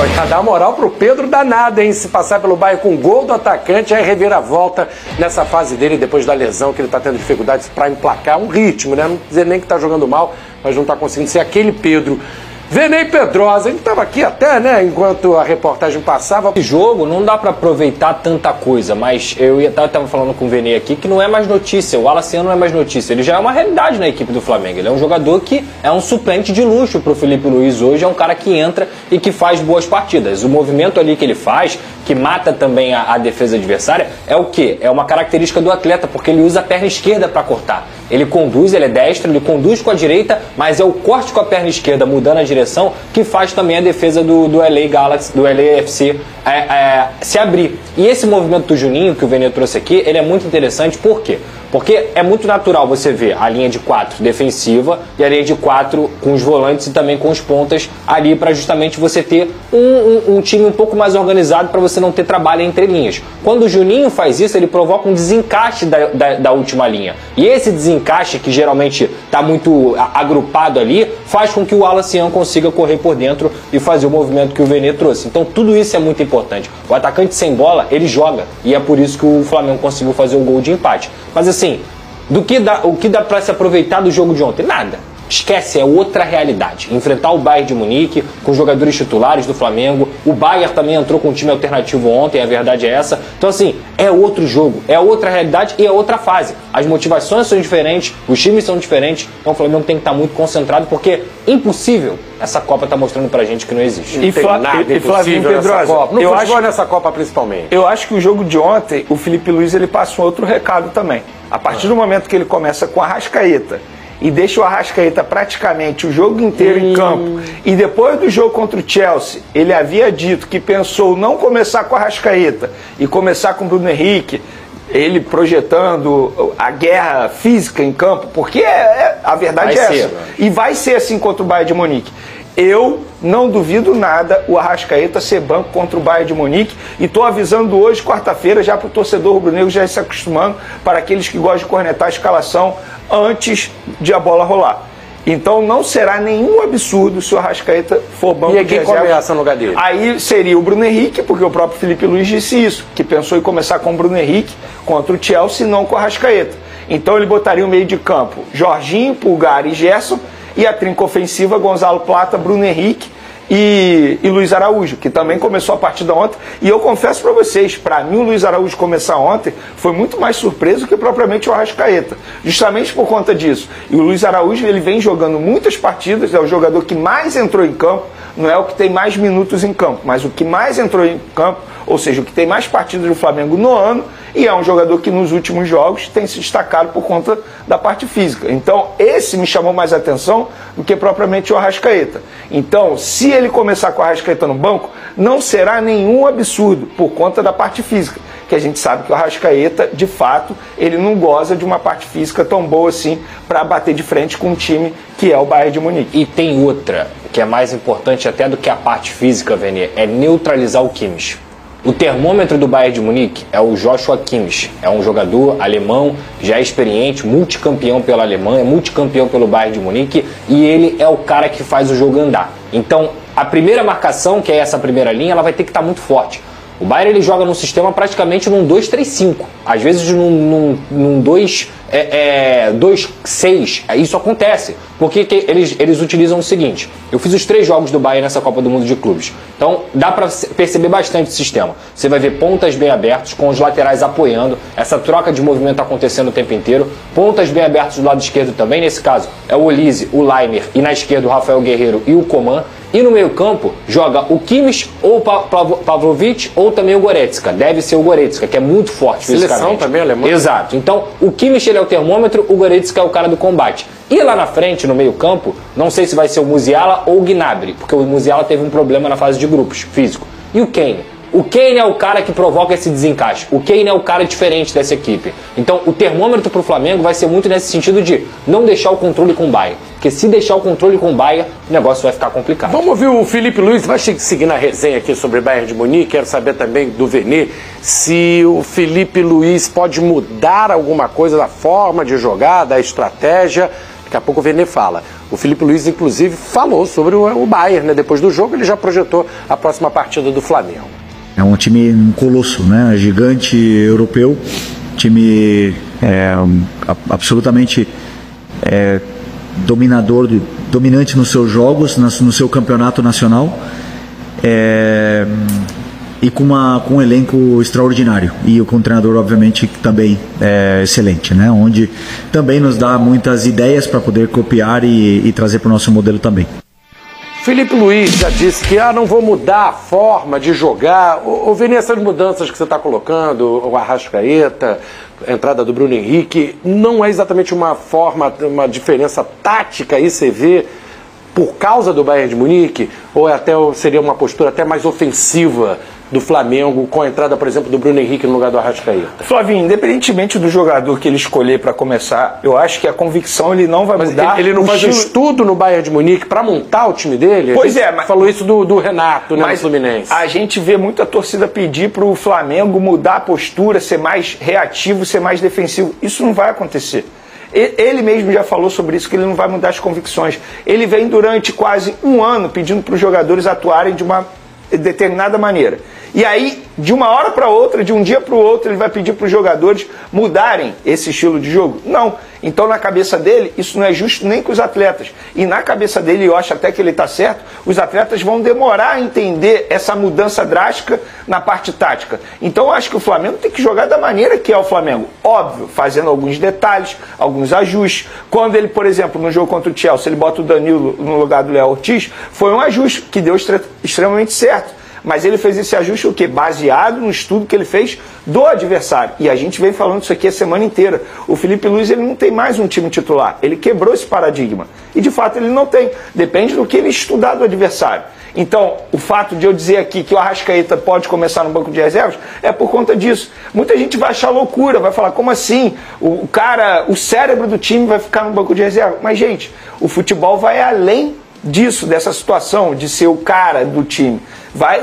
Pode dar moral pro Pedro danada, hein? Se passar pelo Bayern com gol do atacante, aí reviravolta nessa fase dele depois da lesão, que ele tá tendo dificuldades para emplacar um ritmo, né? Não dizer nem que tá jogando mal, mas não tá conseguindo ser aquele Pedro. Venei Pedrosa, a gente estava aqui até, né, enquanto a reportagem passava. Esse jogo não dá para aproveitar tanta coisa, mas eu estava falando com o Venei aqui que não é mais notícia, o Alaciano não é mais notícia, ele já é uma realidade na equipe do Flamengo, ele é um jogador que é um suplente de luxo para o Felipe Luiz hoje, é um cara que entra e que faz boas partidas. O movimento ali que ele faz, que mata também a defesa adversária, é o quê? É uma característica do atleta, porque ele usa a perna esquerda para cortar. Ele conduz, ele é destro, ele conduz com a direita, mas é o corte com a perna esquerda, mudando a direção, que faz também a defesa do LA Galaxy, do LAFC se abrir. E esse movimento do Juninho, que o Venê trouxe aqui, ele é muito interessante, por quê? Porque é muito natural você ver a linha de 4 defensiva e a linha de 4 com os volantes e também com os pontas ali para justamente você ter um time um pouco mais organizado para você não ter trabalho entre linhas. Quando o Juninho faz isso, ele provoca um desencaixe da última linha. E esse desencaixe, que geralmente está muito agrupado ali, faz com que o Alaciano consiga correr por dentro e fazer o movimento que o Venê trouxe. Então tudo isso é muito importante. O atacante sem bola, ele joga. E é por isso que o Flamengo conseguiu fazer o gol de empate. Mas assim, o que dá para se aproveitar do jogo de ontem? Nada. Esquece, é outra realidade. Enfrentar o Bayern de Munique com jogadores titulares do Flamengo. O Bayern também entrou com um time alternativo ontem, a verdade é essa. Então assim, é outro jogo, é outra realidade e é outra fase. As motivações são diferentes, os times são diferentes. Então o Flamengo tem que estar muito concentrado, porque impossível essa Copa tá mostrando pra gente que não existe. E Flavinho Pedrosa, eu acho nessa Copa principalmente. Eu acho que o jogo de ontem, o Felipe Luiz, ele passa um outro recado também. A partir do momento que ele começa com a Arrascaeta e deixa o Arrascaeta praticamente o jogo inteiro em campo, e depois do jogo contra o Chelsea, ele havia dito que pensou não começar com o Arrascaeta e começar com o Bruno Henrique, ele projetando a guerra física em campo, porque a verdade é essa. E vai ser assim contra o Bayern de Munique. Eu não duvido nada o Arrascaeta ser banco contra o Bayern de Munique, e estou avisando hoje, quarta-feira, já para o torcedor rubro-negro já ir se acostumando, para aqueles que gostam de cornetar a escalação antes de a bola rolar. Então não será nenhum absurdo se o Arrascaeta for banco de reserva. E quem começa no lugar dele? Aí seria o Bruno Henrique, porque o próprio Felipe Luiz disse isso, que pensou em começar com o Bruno Henrique contra o Chelsea e não com o Arrascaeta. Então ele botaria o meio de campo Jorginho, Pulgar e Gerson, e a trinca ofensiva Gonzalo Plata, Bruno Henrique e Luiz Araújo, que também começou a partida ontem. E eu confesso para vocês, para mim o Luiz Araújo começar ontem foi muito mais surpreso que propriamente o Arrascaeta, justamente por conta disso. E o Luiz Araújo, ele vem jogando muitas partidas, é o jogador que mais entrou em campo, não é o que tem mais minutos em campo, mas o que mais entrou em campo, ou seja, o que tem mais partidas do Flamengo no ano, e é um jogador que nos últimos jogos tem se destacado por conta da parte física. Então esse me chamou mais atenção do que propriamente o Arrascaeta. Então, se ele começar com o Arrascaeta no banco, não será nenhum absurdo por conta da parte física, que a gente sabe que o Arrascaeta, de fato, ele não goza de uma parte física tão boa assim para bater de frente com um time que é o Bayern de Munique. E tem outra, que é mais importante até do que a parte física, Venê, é neutralizar o Kimmich. O termômetro do Bayern de Munique é o Joshua Kimmich. É um jogador alemão, já é experiente, multicampeão pela Alemanha, multicampeão pelo Bayern de Munique, e ele é o cara que faz o jogo andar. Então, a primeira marcação, que é essa primeira linha, ela vai ter que estar muito forte. O Bayern, ele joga num sistema praticamente num 2-3-5, às vezes num 2-6. Isso acontece, porque eles utilizam o seguinte: eu fiz os 3 jogos do Bayern nessa Copa do Mundo de Clubes, então dá para perceber bastante o sistema. Você vai ver pontas bem abertos, com os laterais apoiando, essa troca de movimento acontecendo o tempo inteiro, pontas bem abertos do lado esquerdo também, nesse caso é o Olise, o Lainer, e na esquerda o Rafael Guerreiro e o Coman. E no meio campo joga o Kimmich ou o Pavlovic ou também o Goretzka. Deve ser o Goretzka, que é muito forte fisicamente. Seleção também alemã. Exato. Então o Kimmich, ele é o termômetro, o Goretzka é o cara do combate. E lá na frente, no meio campo, não sei se vai ser o Musiala ou o Gnabry, porque o Musiala teve um problema na fase de grupos, físico. E o Kane? O Kane é o cara que provoca esse desencaixe. O Kane é o cara diferente dessa equipe. Então o termômetro para o Flamengo vai ser muito nesse sentido de não deixar o controle com o Bayern. Porque se deixar o controle com o Bayern, o negócio vai ficar complicado. Vamos ouvir o Felipe Luiz, vai seguir na resenha aqui sobre Bayern de Munique. Quero saber também do Venê se o Felipe Luiz pode mudar alguma coisa da forma de jogar, da estratégia. Daqui a pouco o Vene fala. O Filipe Luís, inclusive, falou sobre o Bayern, né? Depois do jogo, ele já projetou a próxima partida do Flamengo. É um time, um colosso, né? Gigante europeu, time absolutamente dominante nos seus jogos, no seu campeonato nacional, e com um elenco extraordinário, e com um treinador obviamente também excelente, né? Onde também nos dá muitas ideias para poder copiar e trazer para o nosso modelo também. Filipe Luís já disse que não vou mudar a forma de jogar. Vini, essas mudanças que você está colocando, o Arrascaeta, a entrada do Bruno Henrique, não é exatamente uma diferença tática aí, você vê, por causa do Bayern de Munique? Ou seria uma postura até mais ofensiva do Flamengo com a entrada, por exemplo, do Bruno Henrique no lugar do Arrascaeta? Flavinho, independentemente do jogador que ele escolher para começar, eu acho que a convicção ele não vai mudar. Ele não faz um estudo no Bayern de Munique para montar o time dele? Pois mas falou isso do Renato, né, no Fluminense. A gente vê muita torcida pedir para o Flamengo mudar a postura, ser mais reativo, ser mais defensivo. Isso não vai acontecer. Ele mesmo já falou sobre isso, que ele não vai mudar as convicções. Ele vem durante quase um ano pedindo para os jogadores atuarem de uma determinada maneira. E aí, de uma hora para outra, de um dia para o outro, ele vai pedir para os jogadores mudarem esse estilo de jogo? Não. Então, na cabeça dele, isso não é justo nem com os atletas. E na cabeça dele, eu acho até que ele está certo, os atletas vão demorar a entender essa mudança drástica na parte tática. Então, eu acho que o Flamengo tem que jogar da maneira que é o Flamengo. Óbvio, fazendo alguns detalhes, alguns ajustes. Quando ele, por exemplo, no jogo contra o Chelsea, ele bota o Danilo no lugar do Léo Ortiz, foi um ajuste que deu extremamente certo. Mas ele fez esse ajuste o quê? Baseado no estudo que ele fez do adversário. E a gente vem falando isso aqui a semana inteira. O Filipe Luís, ele não tem mais um time titular. Ele quebrou esse paradigma. E de fato ele não tem. Depende do que ele estudar do adversário. Então, o fato de eu dizer aqui que o Arrascaeta pode começar no banco de reservas é por conta disso. Muita gente vai achar loucura, vai falar, como assim? O cérebro do time vai ficar no banco de reserva. Mas, gente, o futebol vai além disso, dessa situação de ser o cara do time.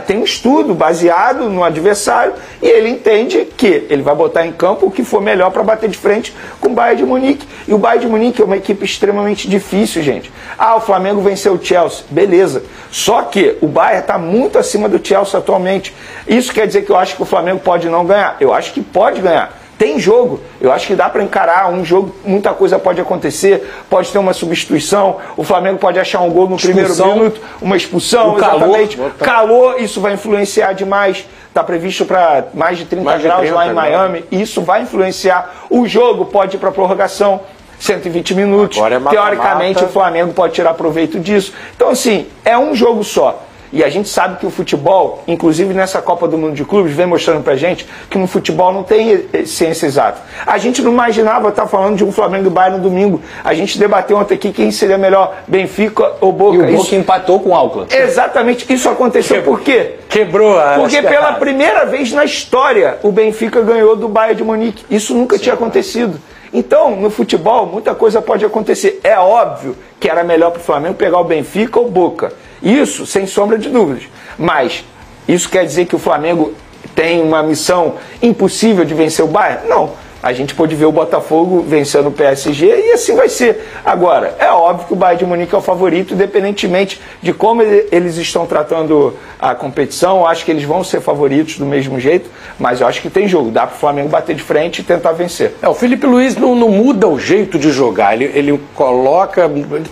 Tem um estudo baseado no adversário e ele entende que ele vai botar em campo o que for melhor para bater de frente com o Bayern de Munique. E o Bayern de Munique é uma equipe extremamente difícil, gente. O Flamengo venceu o Chelsea, beleza. Só que o Bayern está muito acima do Chelsea atualmente. Isso quer dizer que eu acho que o Flamengo pode não ganhar? Eu acho que pode ganhar. Tem jogo, eu acho que dá para encarar um jogo, muita coisa pode acontecer, pode ter uma substituição, o Flamengo pode achar um gol no primeiro minuto, uma expulsão, exatamente. Calor, isso vai influenciar demais, está previsto para mais de 30 graus lá em Miami, isso vai influenciar. O jogo pode ir para prorrogação, 120 minutos, teoricamente o Flamengo pode tirar proveito disso. Então assim, é um jogo só. E a gente sabe que o futebol, inclusive nessa Copa do Mundo de Clubes, vem mostrando pra gente que no futebol não tem ciência exata. A gente não imaginava estar falando de um Flamengo e Bayern no domingo. A gente debateu ontem aqui quem seria melhor, Benfica ou Boca. E o Boca empatou com o Auckland. Exatamente. Isso aconteceu por quê? Quebrou a... Porque pela primeira vez na história o Benfica ganhou do Bayern de Munique. Isso nunca tinha acontecido. Então, no futebol, muita coisa pode acontecer. É óbvio que era melhor para o Flamengo pegar o Benfica ou Boca. Isso, sem sombra de dúvidas. Mas isso quer dizer que o Flamengo tem uma missão impossível de vencer o Bayern? Não. A gente pode ver o Botafogo vencendo o PSG e assim vai ser. Agora, é óbvio que o Bayern de Munique é o favorito, independentemente de como eles estão tratando a competição. Eu acho que eles vão ser favoritos do mesmo jeito, mas eu acho que tem jogo. Dá para o Flamengo bater de frente e tentar vencer. O Filipe Luís não muda o jeito de jogar. Ele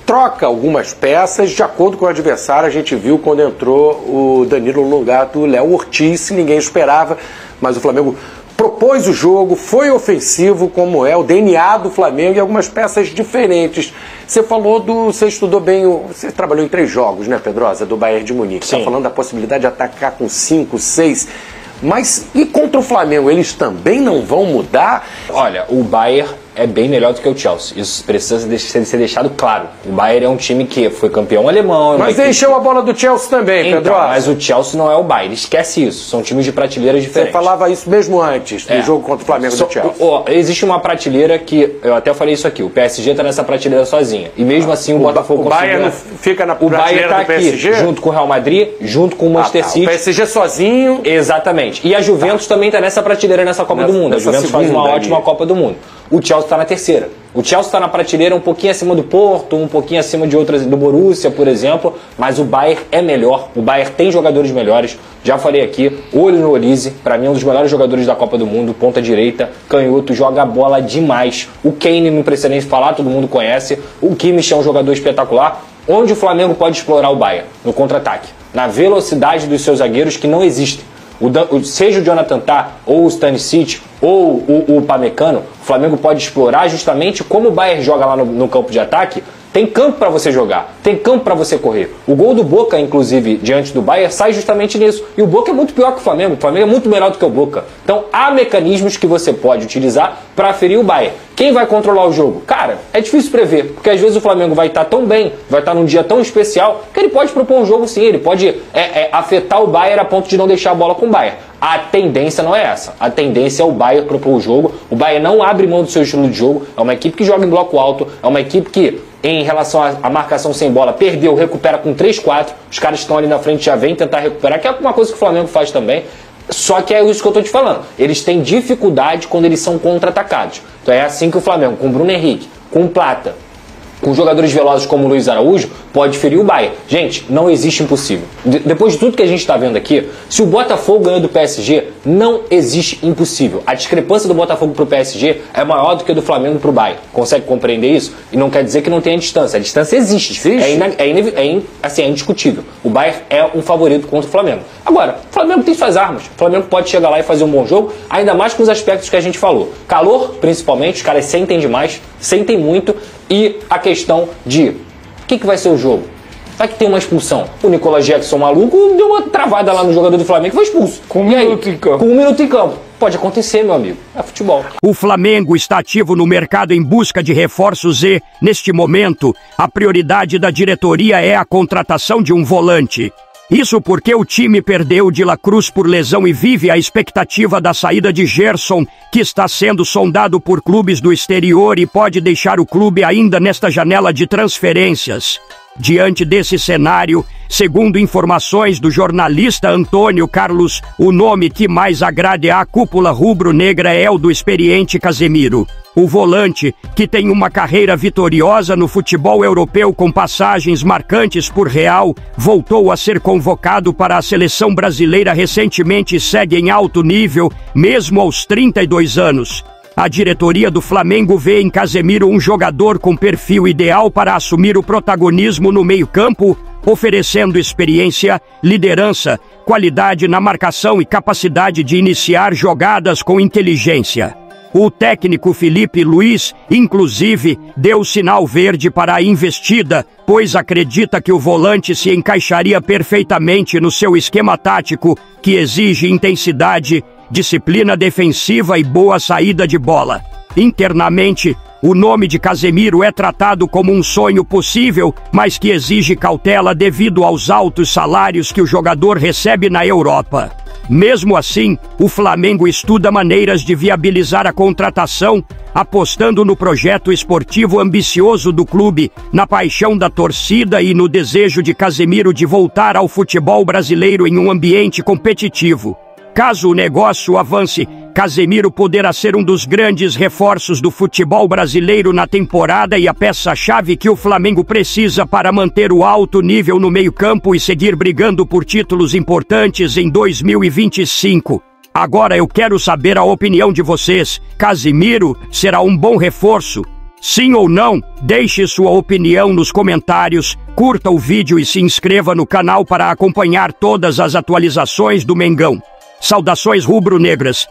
troca algumas peças de acordo com o adversário. A gente viu quando entrou o Danilo no lugar do Léo Ortiz, ninguém esperava, mas o Flamengo propôs o jogo, foi ofensivo, como é o DNA do Flamengo, e algumas peças diferentes. Você estudou bem, você trabalhou em 3 jogos, né, Pedrosa, do Bayern de Munique. Está falando da possibilidade de atacar com 5, 6. Mas e contra o Flamengo, eles também não vão mudar? Olha, o Bayern é bem melhor do que o Chelsea. Isso precisa ser deixado claro. O Bayern é um time que foi campeão alemão. Mas encheu a bola do Chelsea também, Pedro. Mas o Chelsea não é o Bayern. Esquece isso. São times de prateleiras diferentes. Você falava isso mesmo antes do jogo contra o Flamengo do Chelsea. Existe uma prateleira que, eu até falei isso aqui, o PSG está nessa prateleira sozinha. E mesmo assim o Botafogo conseguiu. O Bayern não fica na prateleira do PSG? Aqui, junto com o Real Madrid, junto com o Manchester City. O PSG sozinho. Exatamente. E a Juventus também está nessa prateleira nessa Copa do Mundo. A Juventus faz uma ótima Copa do Mundo. o Chelsea está na terceira. O Chelsea está na prateleira um pouquinho acima do Porto, um pouquinho acima de outras, do Borussia, por exemplo, mas o Bayern é melhor, o Bayern tem jogadores melhores, já falei aqui, olho no Olise, para mim é um dos melhores jogadores da Copa do Mundo, ponta direita, canhoto, joga a bola demais. O Kane não precisa nem falar, todo mundo conhece, o Kimmich é um jogador espetacular. Onde o Flamengo pode explorar o Bayern? No contra-ataque, na velocidade dos seus zagueiros que não existem. Seja o Jonathan Tah, ou o Stanisic, ou o Upamecano, o Flamengo pode explorar justamente como o Bayern joga lá no campo de ataque. Tem campo para você jogar, tem campo para você correr. O gol do Boca, inclusive, diante do Bayern, sai justamente nisso. E o Boca é muito pior que o Flamengo é muito melhor do que o Boca. Então há mecanismos que você pode utilizar para ferir o Bayern. Quem vai controlar o jogo? Cara, é difícil prever, porque às vezes o Flamengo vai estar tão bem, vai estar num dia tão especial, que ele pode propor um jogo sim, ele pode afetar o Bayern a ponto de não deixar a bola com o Bayern. A tendência não é essa. A tendência é o Bayern propor o jogo. O Bayern não abre mão do seu estilo de jogo. É uma equipe que joga em bloco alto. É uma equipe que, em relação à marcação sem bola, perdeu, recupera com 3-4. Os caras que estão ali na frente já vêm tentar recuperar, que é uma coisa que o Flamengo faz também. Só que é isso que eu estou te falando. Eles têm dificuldade quando eles são contra-atacados. Então é assim que o Flamengo, com o Bruno Henrique, com o Plata, com jogadores velozes como o Luiz Araújo, pode ferir o Bayern. Gente, não existe impossível. Depois de tudo que a gente está vendo aqui, se o Botafogo ganhou do PSG, não existe impossível. A discrepância do Botafogo para o PSG é maior do que a do Flamengo para o Bayern. Consegue compreender isso? E não quer dizer que não tenha distância. A distância existe. É indiscutível. O Bayern é um favorito contra o Flamengo. Agora, o Flamengo tem suas armas. O Flamengo pode chegar lá e fazer um bom jogo, ainda mais com os aspectos que a gente falou. Calor, principalmente, os caras sentem demais, sentem muito. E a questão de o que vai ser o jogo? Vai que tem uma expulsão. O Nicolas Jackson, maluco, deu uma travada lá no jogador do Flamengo e foi expulso. Com um minuto em campo. Com 1 minuto em campo. Pode acontecer, meu amigo. É futebol. O Flamengo está ativo no mercado em busca de reforços e, neste momento, a prioridade da diretoria é a contratação de um volante. Isso porque o time perdeu de La Cruz por lesão e vive a expectativa da saída de Gerson, que está sendo sondado por clubes do exterior e pode deixar o clube ainda nesta janela de transferências. Diante desse cenário, segundo informações do jornalista Antônio Carlos, o nome que mais agrada à cúpula rubro-negra é o do experiente Casemiro. O volante, que tem uma carreira vitoriosa no futebol europeu com passagens marcantes por Real, voltou a ser convocado para a seleção brasileira recentemente e segue em alto nível, mesmo aos 32 anos. A diretoria do Flamengo vê em Casemiro um jogador com perfil ideal para assumir o protagonismo no meio-campo, oferecendo experiência, liderança, qualidade na marcação e capacidade de iniciar jogadas com inteligência. O técnico Filipe Luís, inclusive, deu sinal verde para a investida, pois acredita que o volante se encaixaria perfeitamente no seu esquema tático, que exige intensidade, disciplina defensiva e boa saída de bola. Internamente, o nome de Casemiro é tratado como um sonho possível, mas que exige cautela devido aos altos salários que o jogador recebe na Europa. Mesmo assim, o Flamengo estuda maneiras de viabilizar a contratação, apostando no projeto esportivo ambicioso do clube, na paixão da torcida e no desejo de Casemiro de voltar ao futebol brasileiro em um ambiente competitivo. Caso o negócio avance, Casemiro poderá ser um dos grandes reforços do futebol brasileiro na temporada e a peça-chave que o Flamengo precisa para manter o alto nível no meio-campo e seguir brigando por títulos importantes em 2025. Agora eu quero saber a opinião de vocês. Casemiro será um bom reforço? Sim ou não? Deixe sua opinião nos comentários, curta o vídeo e se inscreva no canal para acompanhar todas as atualizações do Mengão. Saudações rubro-negras.